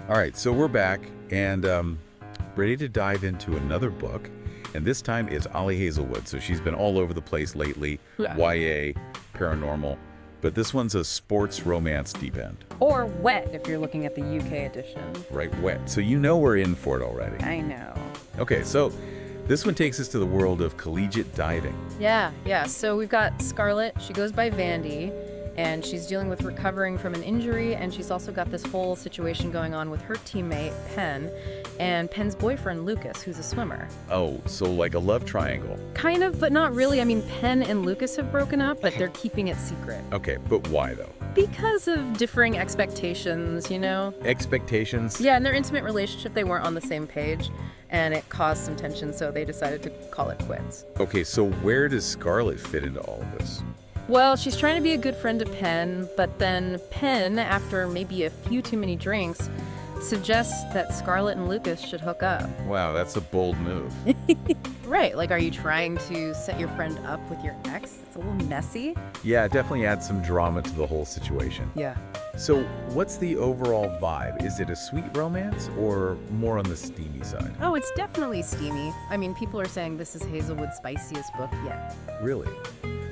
All right, so we're back and ready to dive into another book. And this time it's Ali Hazelwood. So she's been all over the place lately, Yeah. YA, paranormal. But this one's a sports romance deep end. Or wet, if you're looking at the UK edition. Right, wet. So you know we're in for it already. I know. Okay, so this one takes us to the world of collegiate diving. Yeah. So we've got Scarlett. She goes by Vandy, and she's dealing with recovering from an injury, and she's also got this whole situation going on with her teammate, Penn, and Penn's boyfriend, Lucas, who's a swimmer. Oh, so like a love triangle. Kind of, but not really. I mean, Penn and Lucas have broken up, but they're keeping it secret. Okay, but why though? Because of differing expectations, you know? Expectations? Yeah, in their intimate relationship, they weren't on the same page, and it caused some tension, so they decided to call it quits. Okay, so where does Scarlett fit into all of this? Well, she's trying to be a good friend to Penn, but then Penn, after maybe a few too many drinks, suggests that Scarlett and Lucas should hook up. Wow, that's a bold move. Right, like, are you trying to set your friend up with your ex? It's a little messy. Yeah, it definitely adds some drama to the whole situation. Yeah. So what's the overall vibe? Is it a sweet romance or more on the steamy side? Oh, it's definitely steamy. I mean, people are saying this is Hazelwood's spiciest book yet. Really?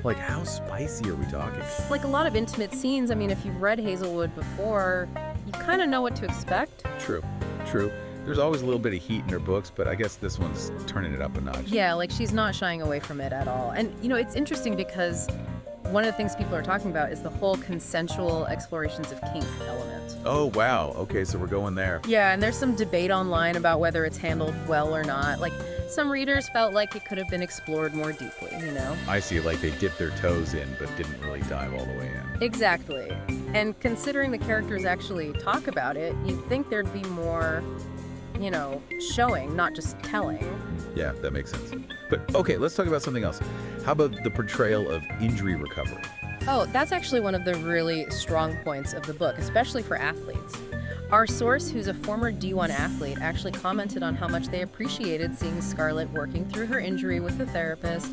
Like, how spicy are we talking? Like a lot of intimate scenes, I mean, if you've read Hazelwood before, you kind of know what to expect. True. There's always a little bit of heat in her books, but I guess this one's turning it up a notch. Yeah, like she's not shying away from it at all. And, you know, it's interesting because one of the things people are talking about is the whole consensual explorations of kink element. Oh, wow. Okay, so we're going there. Yeah, and there's some debate online about whether it's handled well or not. Like, some readers felt like it could have been explored more deeply, you know? I see, like they dipped their toes in, but didn't really dive all the way in. Exactly. And considering the characters actually talk about it, you'd think there'd be more, you know, showing, not just telling. Yeah, that makes sense. But okay, let's talk about something else. How about the portrayal of injury recovery? Oh, that's actually one of the really strong points of the book, especially for athletes. Our source, who's a former D1 athlete, actually commented on how much they appreciated seeing Scarlett working through her injury with a therapist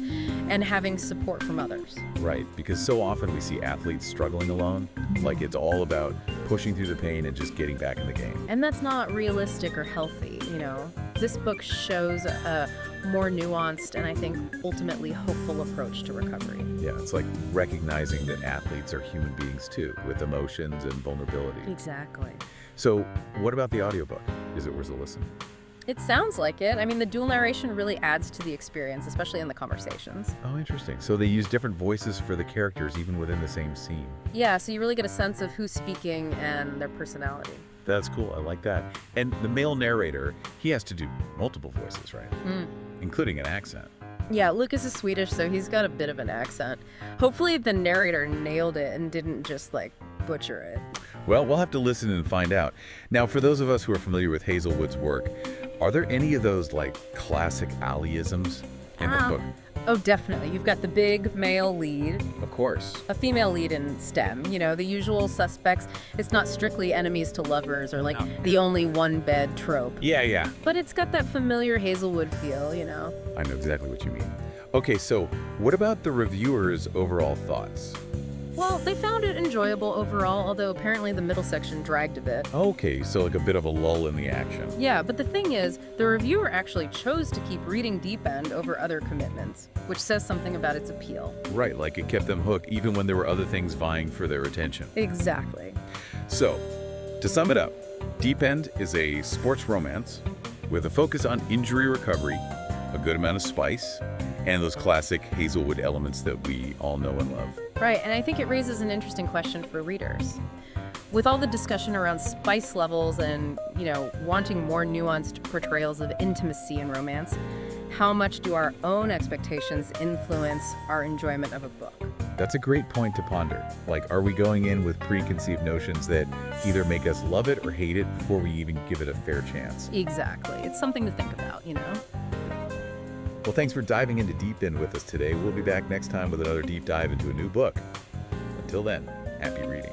and having support from others. Right, because so often we see athletes struggling alone. Like it's all about pushing through the pain and just getting back in the game. And that's not realistic or healthy, you know? This book shows a more nuanced and I think ultimately hopeful approach to recovery. Yeah, it's like recognizing that athletes are human beings too, with emotions and vulnerability. Exactly. So what about the audiobook? Is it worth a listen? It sounds like it. I mean, the dual narration really adds to the experience, especially in the conversations. Oh, interesting. So they use different voices for the characters even within the same scene. Yeah, so you really get a sense of who's speaking and their personality. That's cool. I like that. And the male narrator, he has to do multiple voices, right? Including an accent. Yeah, Lucas is Swedish, so he's got a bit of an accent. Hopefully the narrator nailed it and didn't just, like, butcher it. Well, we'll have to listen and find out. Now, for those of us who are familiar with Hazelwood's work, are there any of those, like, classic Ali-isms in the book? Oh, definitely. You've got the big male lead, Of course. a female lead in STEM. You know, the usual suspects. It's not strictly enemies to lovers or, like, the only one-bed trope. Yeah. But it's got that familiar Hazelwood feel, you know? I know exactly what you mean. Okay, so what about the reviewers' overall thoughts? Well, they found it enjoyable overall, although apparently the middle section dragged a bit. Okay, so like a bit of a lull in the action. Yeah, but the thing is, the reviewer actually chose to keep reading Deep End over other commitments, which says something about its appeal. Right, like it kept them hooked even when there were other things vying for their attention. Exactly. So, to sum it up, Deep End is a sports romance with a focus on injury recovery, a good amount of spice, and those classic Hazelwood elements that we all know and love. Right, and I think it raises an interesting question for readers. With all the discussion around spice levels and, you know, wanting more nuanced portrayals of intimacy in romance, how much do our own expectations influence our enjoyment of a book? That's a great point to ponder. Like, are we going in with preconceived notions that either make us love it or hate it before we even give it a fair chance? Exactly. It's something to think about, you know? Well, thanks for diving into Deep End with us today. We'll be back next time with another deep dive into a new book. Until then, happy reading.